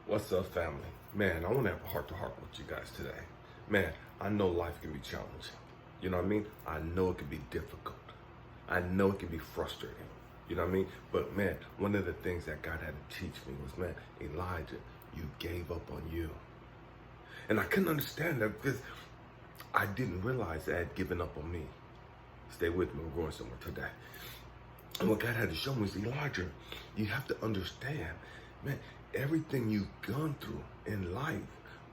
What's up, family? Man, I want to have a heart-to-heart with you guys today. Man, I know life can be challenging. You know what I mean? I know it can be difficult. I know it can be frustrating. You know what I mean? But man, one of the things that God had to teach me was, man, Elijah, you gave up on you. And I couldn't understand that because I didn't realize that I had given up on me. Stay with me, we're going somewhere today. And what God had to show me is, Elijah, you have to understand, man, everything you've gone through in life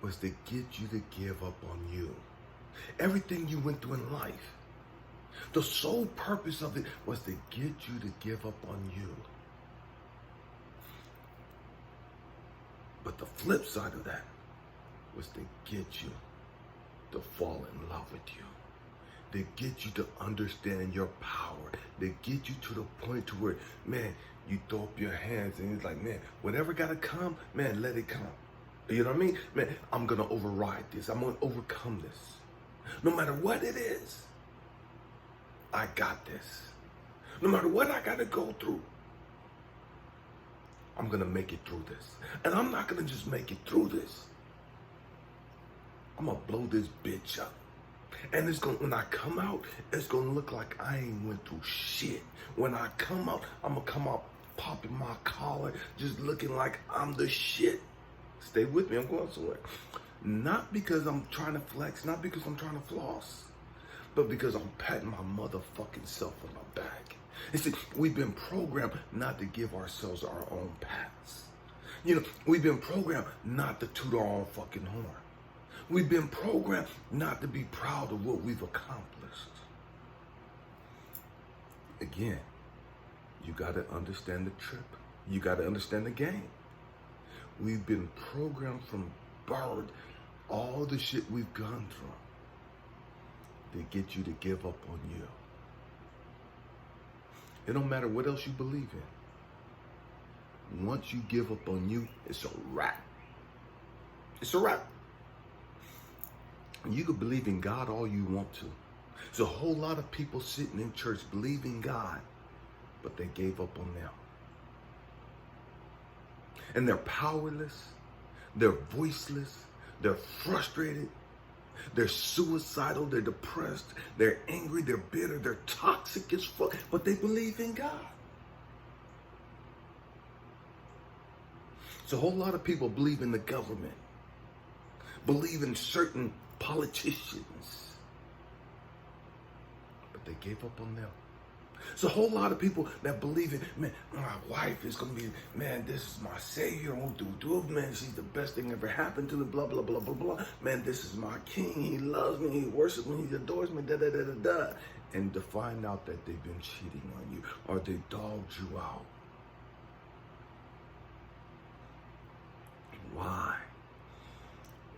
was to get you to give up on you. Everything you went through in life, the sole purpose of it was to get you to give up on you. But the flip side of that was to get you to fall in love with you. To get you to understand your power, to get you to the point to where, man, you throw up your hands and it's like, man, whatever gotta come, man, let it come. You know what I mean? Man, I'm gonna override this. I'm gonna overcome this. No matter what it is, I got this. No matter what I gotta go through, I'm gonna make it through this. And I'm not gonna just make it through this. I'm gonna blow this bitch up. And it's gonna, when I come out, it's gonna look like I ain't went through shit. When I come out, I'm gonna come out popping my collar, just looking like I'm the shit. Stay with me, I'm going somewhere. Not because I'm trying to flex, not because I'm trying to floss, but because I'm patting my motherfucking self on my back. And see, we've been programmed not to give ourselves our own pats. You know, we've been programmed not to toot our own fucking horn. We've been programmed not to be proud of what we've accomplished. Again, you got to understand the trip. You got to understand the game. We've been programmed from birth, all the shit we've gone through, to get you to give up on you. It don't matter what else you believe in. Once you give up on you, it's a wrap. It's a wrap. You could believe in God all you want to. There's a whole lot of people sitting in church believing God, but they gave up on them. And they're powerless, they're voiceless, they're frustrated, they're suicidal, they're depressed, they're angry, they're bitter, they're toxic as fuck, but they believe in God. So a whole lot of people believe in the government, believe in certain politicians, but they gave up on them. So a whole lot of people that believe in, man, my wife is going to be, man, this is my savior, man, she's the best thing ever happened to me, blah, blah, blah, blah, blah. Man, this is my king, he loves me, he worships me, he adores me, da, da, da, da, da. And to find out that they've been cheating on you, or they dogged you out. Why?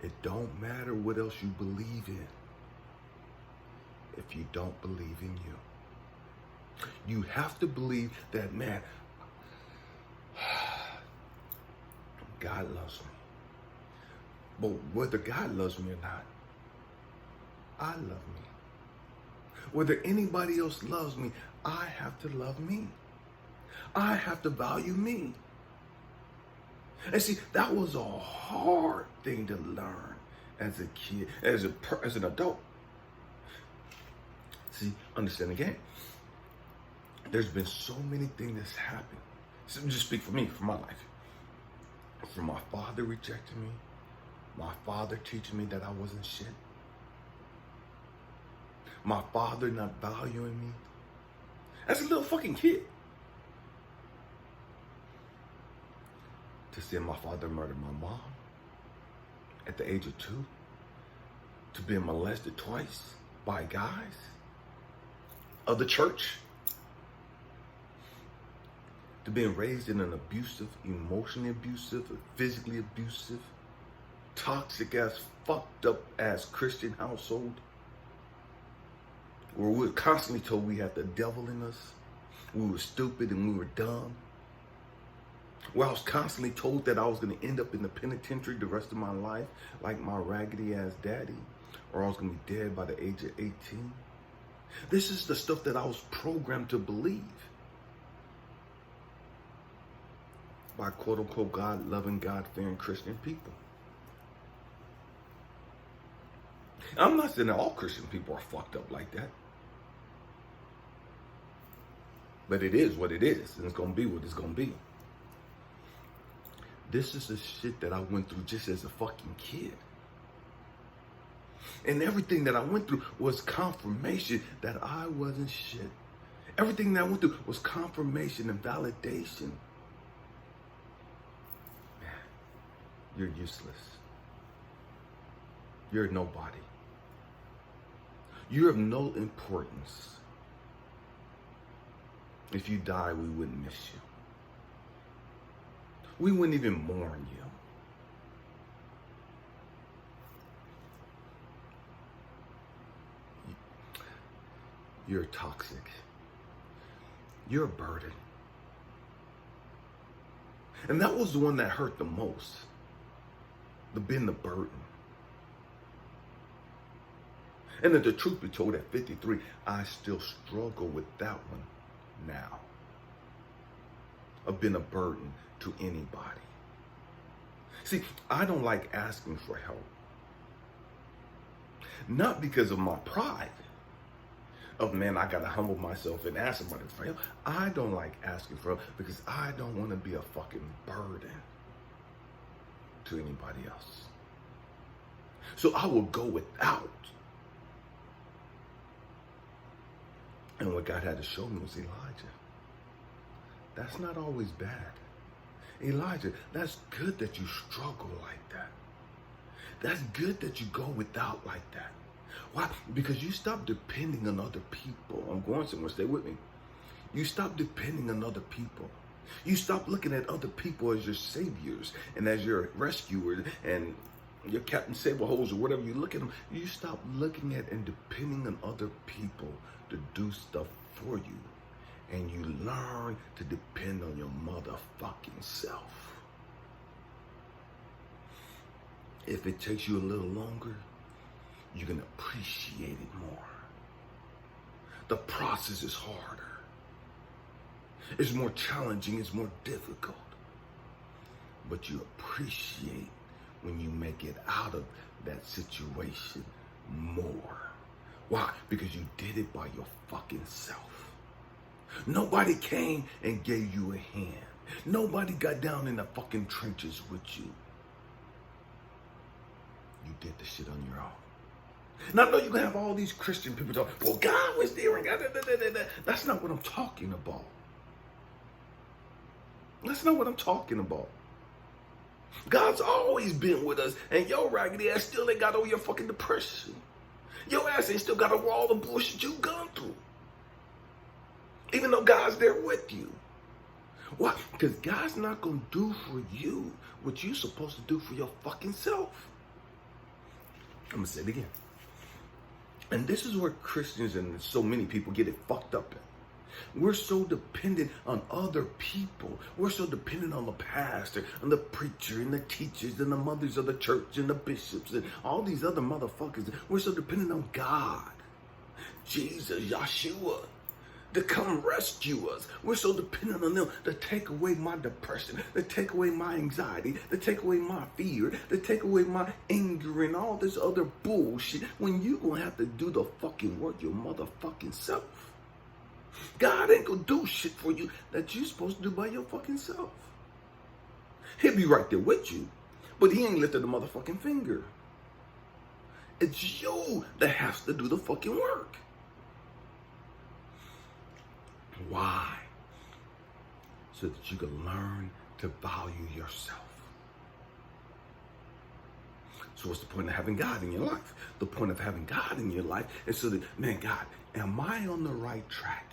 It don't matter what else you believe in if you don't believe in you. You have to believe that, man, God loves me. But whether God loves me or not, I love me. Whether anybody else loves me, I have to love me. I have to value me. And see, that was a hard thing to learn as a kid, as an adult. See, understand the game. There's been so many things that's happened. So just speak for me, for my life. From my father rejecting me, my father teaching me that I wasn't shit, my father not valuing me as a little fucking kid, to seeing my father murder my mom at the age of 2, to being molested twice by guys of the church, to being raised in an abusive, emotionally abusive, physically abusive, toxic ass, fucked up ass Christian household, where we were constantly told we had the devil in us, we were stupid and we were dumb, where I was constantly told that I was going to end up in the penitentiary the rest of my life, like my raggedy ass daddy, or I was going to be dead by the age of 18. This is the stuff that I was programmed to believe. by quote unquote God-loving, God-fearing Christian people. I'm not saying that all Christian people are fucked up like that. But it is what it is, and it's going to be what it's going to be. This is the shit that I went through just as a fucking kid. And everything that I went through was confirmation that I wasn't shit. Everything that I went through was confirmation and validation. Man, you're useless. You're nobody. You're of no importance. If you die, we wouldn't miss you. We wouldn't even mourn you. You're toxic. You're a burden. And that was the one that hurt the most. Being the burden. And if the truth be told, at 53, I still struggle with that one now. Of being a burden to anybody. See, I don't like asking for help. Not because of my pride. Of, man, I gotta humble myself and ask somebody for help. I don't like asking for help because I don't want to be a fucking burden to anybody else. So I will go without. And what God had to show me was, Elijah, that's not always bad. Elijah, that's good that you struggle like that. That's good that you go without like that. Why? Because you stop depending on other people. I'm going somewhere, stay with me. You stop depending on other people. You stop looking at other people as your saviors and as your rescuer and your Captain Sableholes or whatever you look at them. You stop looking at and depending on other people to do stuff for you. And you learn to depend on your motherfucking self. If it takes you a little longer, you can appreciate it more. The process is harder. It's more challenging, it's more difficult. But you appreciate when you make it out of that situation more. Why? Because you did it by your fucking self. Nobody came and gave you a hand. Nobody got down in the fucking trenches with you. You did the shit on your own. Now, I know you can have all these Christian people talk, well, God was there and That's not what I'm talking about. That's not what I'm talking about. God's always been with us, and your raggedy ass still ain't got over your fucking depression. Your ass ain't still got over all the bullshit you've gone through. Even though God's there with you. Why? Because God's not going to do for you what you're supposed to do for your fucking self. I'm going to say it again. And this is where Christians and so many people get it fucked up in. We're so dependent on other people. We're so dependent on the pastor, and the preacher, and the teachers, and the mothers of the church, and the bishops, and all these other motherfuckers. We're so dependent on God, Jesus, Yeshua, to come rescue us. We're so dependent on them to take away my depression, to take away my anxiety, to take away my fear, to take away my anger and all this other bullshit, when you gonna have to do the fucking work your motherfucking self. God ain't gonna do shit for you that you're supposed to do by your fucking self. He'll be right there with you, but he ain't lifted a motherfucking finger. It's you that has to do the fucking work. Why? So that you can learn to value yourself. So what's the point of having God in your life? The point of having God in your life is so that, man, God, am I on the right track?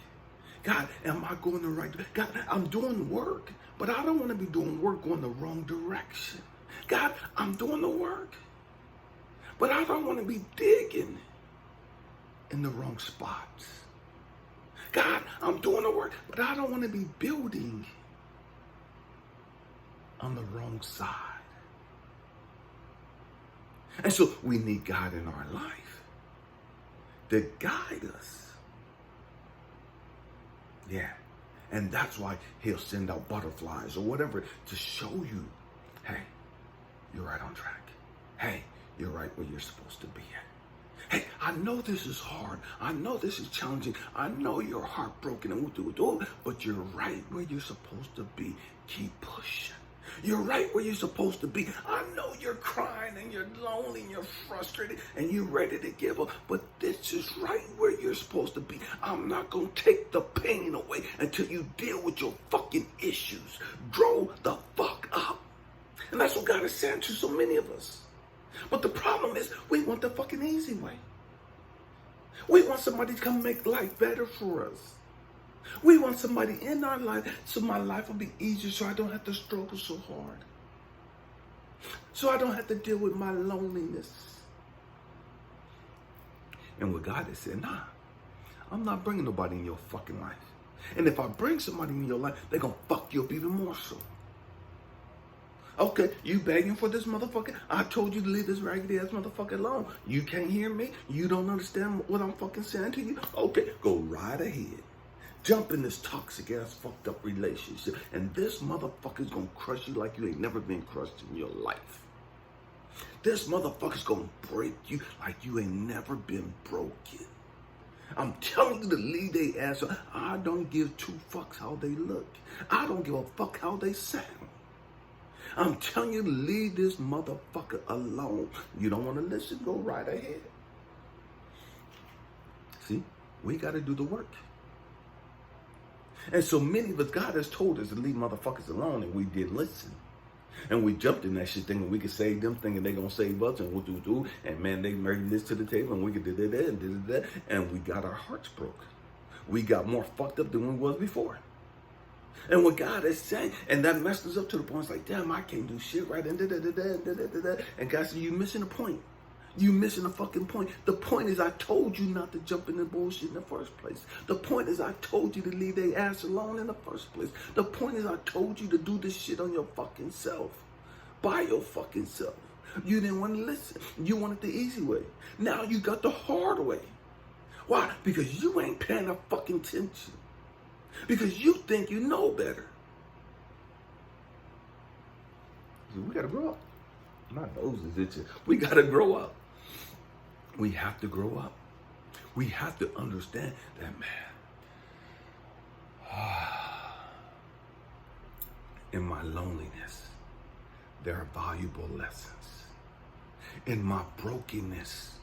God, am I going the right direction? God, I'm doing work, but I don't want to be doing work going the wrong direction. God, I'm doing the work, but I don't want to be digging in the wrong spots. God, I'm doing the work, but I don't want to be building on the wrong side. And so we need God in our life to guide us. Yeah. And that's why he'll send out butterflies or whatever to show you, hey, you're right on track. Hey, you're right where you're supposed to be at. Hey, I know this is hard. I know this is challenging. I know you're heartbroken and but you're right where you're supposed to be. Keep pushing. You're right where you're supposed to be. I know you're crying and you're lonely and you're frustrated and you're ready to give up, but this is right where you're supposed to be. I'm not going to take the pain away until you deal with your fucking issues. Grow the fuck up. And that's what God is saying to so many of us. But the problem is we want the fucking easy way. We want somebody to come make life better for us. We want somebody in our life so my life will be easier, so I don't have to struggle so hard. So I don't have to deal with my loneliness. And what God has said, nah, I'm not bringing nobody in your fucking life. And if I bring somebody in your life, they're going to fuck you up even more so. Okay, you begging for this motherfucker? I told you to leave this raggedy ass motherfucker alone. You can't hear me? You don't understand what I'm fucking saying to you? Okay, go right ahead. Jump in this toxic ass fucked up relationship, and this motherfucker's gonna crush you like you ain't never been crushed in your life. This motherfucker's gonna break you like you ain't never been broken. I'm telling you to leave they ass alone. I don't give two fucks how they look. I don't give a fuck how they sound. I'm telling you to leave this motherfucker alone. You don't want to listen? Go right ahead. See, we got to do the work. And so many of us, God has told us to leave motherfuckers alone, and we didn't listen. And we jumped in that shit thinking we could save them, thinking they're going to save us, and we'll do. And man, they bring this to the table, and we could do that, and that, and we got our hearts broke. We got more fucked up than we was before. And what God is saying, and that messed us up to the point, it's like, damn, I can't do shit right. And God said, you missing the point. You missing the fucking point. The point is I told you not to jump in the bullshit in the first place. The point is I told you to leave their ass alone in the first place. The point is I told you to do this shit on your fucking self. By your fucking self. You didn't want to listen. You wanted the easy way. Now you got the hard way. Why? Because you ain't paying a fucking attention. Because you think you know better. We gotta grow up. My nose is itching. We gotta grow up. We have to grow up. We have to understand that, man, in my loneliness, there are valuable lessons. In my brokenness,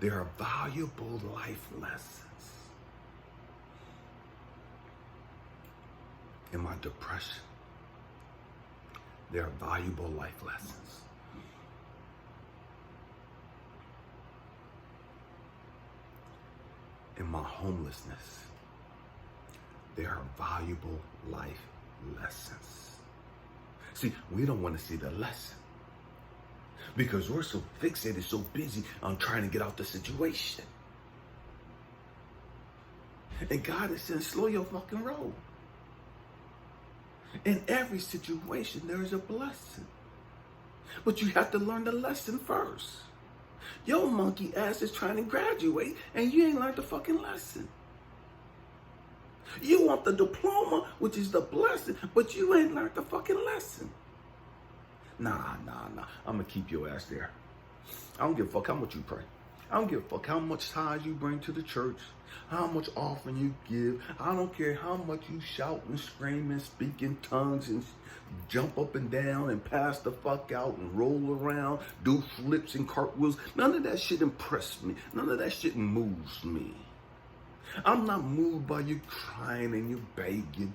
there are valuable life lessons. In my depression, there are valuable life lessons. In my homelessness, there are valuable life lessons. See, we don't want to see the lesson because we're so fixated, so busy on trying to get out the situation. And God is saying, slow your fucking roll. In every situation, there is a blessing. But you have to learn the lesson first. Your monkey ass is trying to graduate and you ain't learned the fucking lesson. You want the diploma, which is the blessing, but you ain't learned the fucking lesson. Nah. I'm going to keep your ass there. I don't give a fuck how much you pray. I don't give a fuck how much tithes you bring to the church, how much offering you give. I don't care how much you shout and scream and speak in tongues and jump up and down and pass the fuck out and roll around, do flips and cartwheels. None of that shit impressed me. None of that shit moves me. I'm not moved by you crying and you begging.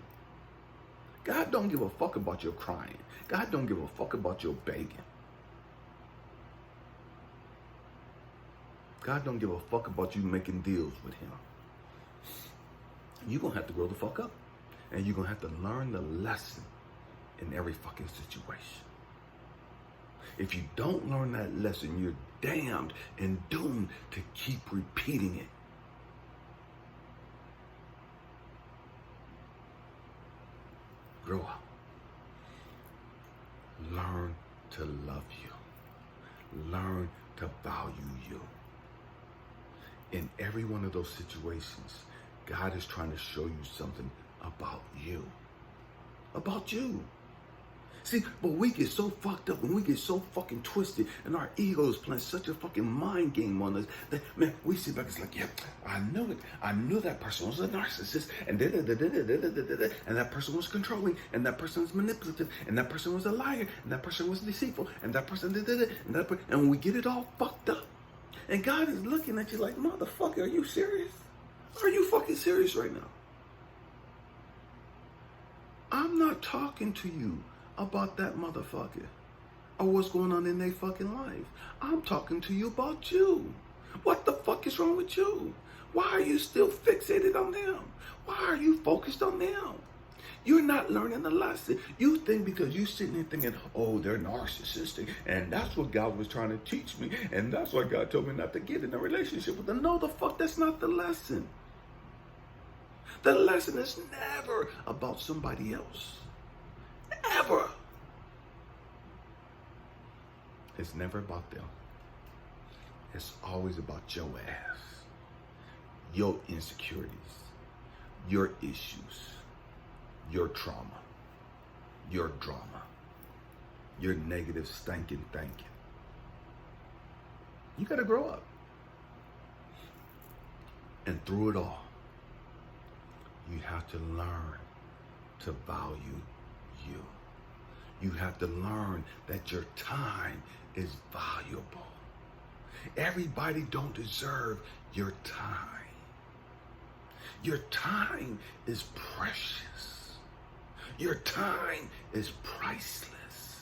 God don't give a fuck about your crying. God don't give a fuck about your begging. God don't give a fuck about you making deals with him. You're going to have to grow the fuck up. And you're going to have to learn the lesson in every fucking situation. If you don't learn that lesson, you're damned and doomed to keep repeating it. Grow up. Learn to love you. Learn to value you. In every one of those situations, God is trying to show you something about you. About you. See, but we get so fucked up and we get so fucking twisted and our egos playing such a fucking mind game on us that, man, we sit back, it's like, yeah, I knew it. I knew that person was a narcissist and and that person was controlling and that person was manipulative and that person was a liar and that person was deceitful and that person and when we get it all fucked up and God is looking at you like, motherfucker, are you serious? Are you fucking serious right now? I'm not talking to you about that motherfucker or what's going on in their fucking life. I'm talking to you about you. What the fuck is wrong with you? Why are you still fixated on them? Why are you focused on them? You're not learning the lesson. You think because you're sitting there thinking, oh, they're narcissistic, and that's what God was trying to teach me, and that's why God told me not to get in a relationship with them. No, the fuck, that's not the lesson. The lesson is never about somebody else. Ever. It's never about them. It's always about your ass, your insecurities, your issues, your trauma, your drama, your negative stinking thinking. You gotta grow up. And through it all, you have to learn to value you. You have to learn that your time is valuable. Everybody don't deserve your time. Your time is precious. Your time is priceless.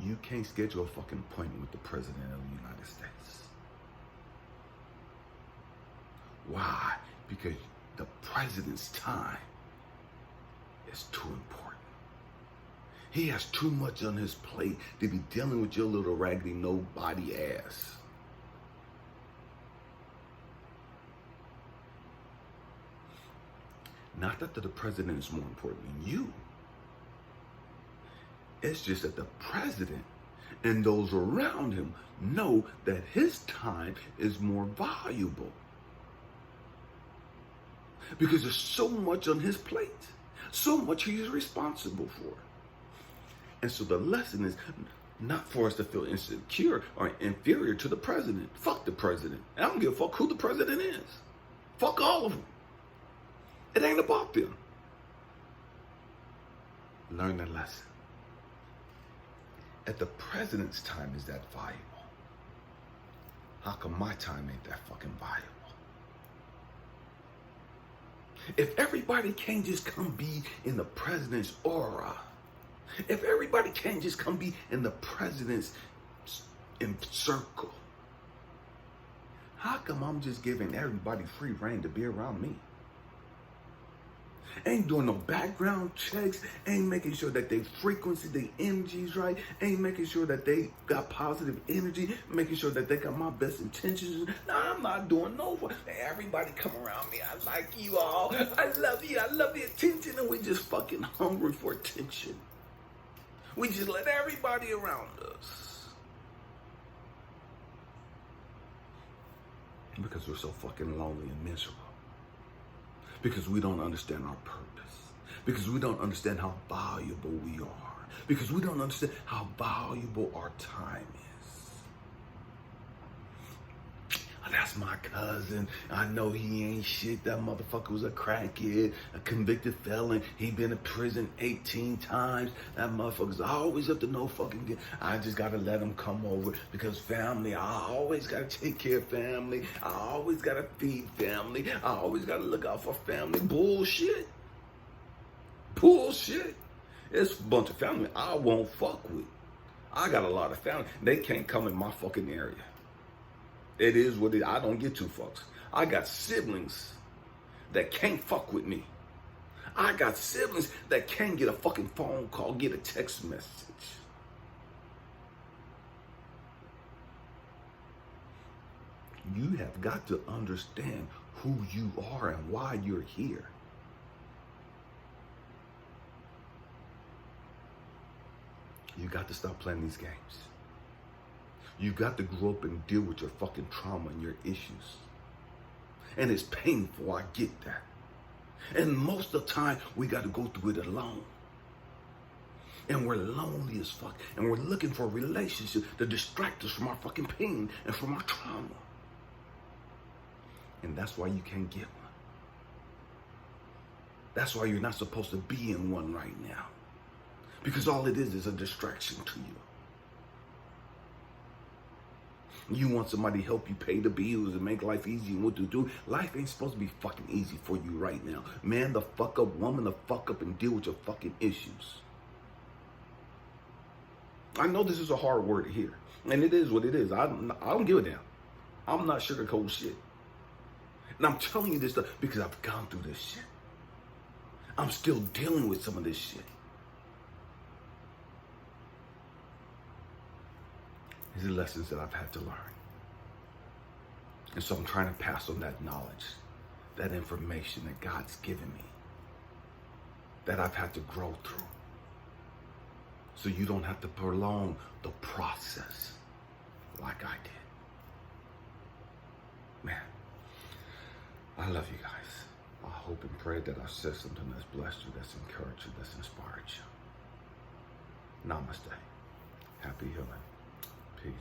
You can't schedule a fucking appointment with the President of the United States. Why? Because the president's time is too important. He has too much on his plate to be dealing with your little raggedy nobody ass. Not that the president is more important than you. It's just that the president and those around him know that his time is more valuable. Because there's so much on his plate. So much he's responsible for. And so the lesson is not for us to feel insecure or inferior to the president. Fuck the president. I don't give a fuck who the president is. Fuck all of them. It ain't about them. Learn that lesson. If the president's time is that valuable, how come my time ain't that fucking valuable? If everybody can't just come be in the president's aura, if everybody can't just come be in the president's circle, how come I'm just giving everybody free reign to be around me? Ain't doing no background checks, ain't making sure that they frequency, their energy's right, ain't making sure that they got positive energy, making sure that they got my best intentions. Nah, I'm not doing no, everybody come around me, I like you all, I love the attention, and we just fucking hungry for attention. We just let everybody around us. Because we're so fucking lonely and miserable. Because we don't understand our purpose. Because we don't understand how valuable we are. Because we don't understand how valuable our time is. That's my cousin. I know he ain't shit. That motherfucker was a crackhead, a convicted felon. He been in prison 18 times. That motherfucker's always up to no fucking good. I just gotta let him come over because family, I always gotta take care of family. I always gotta feed family. I always gotta look out for family. Bullshit. Bullshit. It's a bunch of family I won't fuck with. I got a lot of family. They can't come in my fucking area. It is what it is. I don't get two fucks. I got siblings that can't fuck with me. I got siblings that can't get a fucking phone call, get a text message. You have got to understand who you are and why you're here. You got to stop playing these games. You got to grow up and deal with your fucking trauma and your issues. And it's painful, I get that. And most of the time, we got to go through it alone. And we're lonely as fuck. And we're looking for a relationship to distract us from our fucking pain and from our trauma. And that's why you can't get one. That's why you're not supposed to be in one right now. Because all it is a distraction to you. You want somebody to help you pay the bills and make life easy and what to do. Life ain't supposed to be fucking easy for you right now. Man the fuck up, woman the fuck up, and deal with your fucking issues. I know this is a hard word to hear. And it is what it is. I don't give a damn. I'm not sugarcoating shit. And I'm telling you this stuff because I've gone through this shit. I'm still dealing with some of this shit. These are lessons that I've had to learn. And so I'm trying to pass on that knowledge, that information that God's given me, that I've had to grow through. So you don't have to prolong the process like I did. Man, I love you guys. I hope and pray that I said something that's blessed you, that's encouraged you, that's inspired you. Namaste. Happy healing. Peace.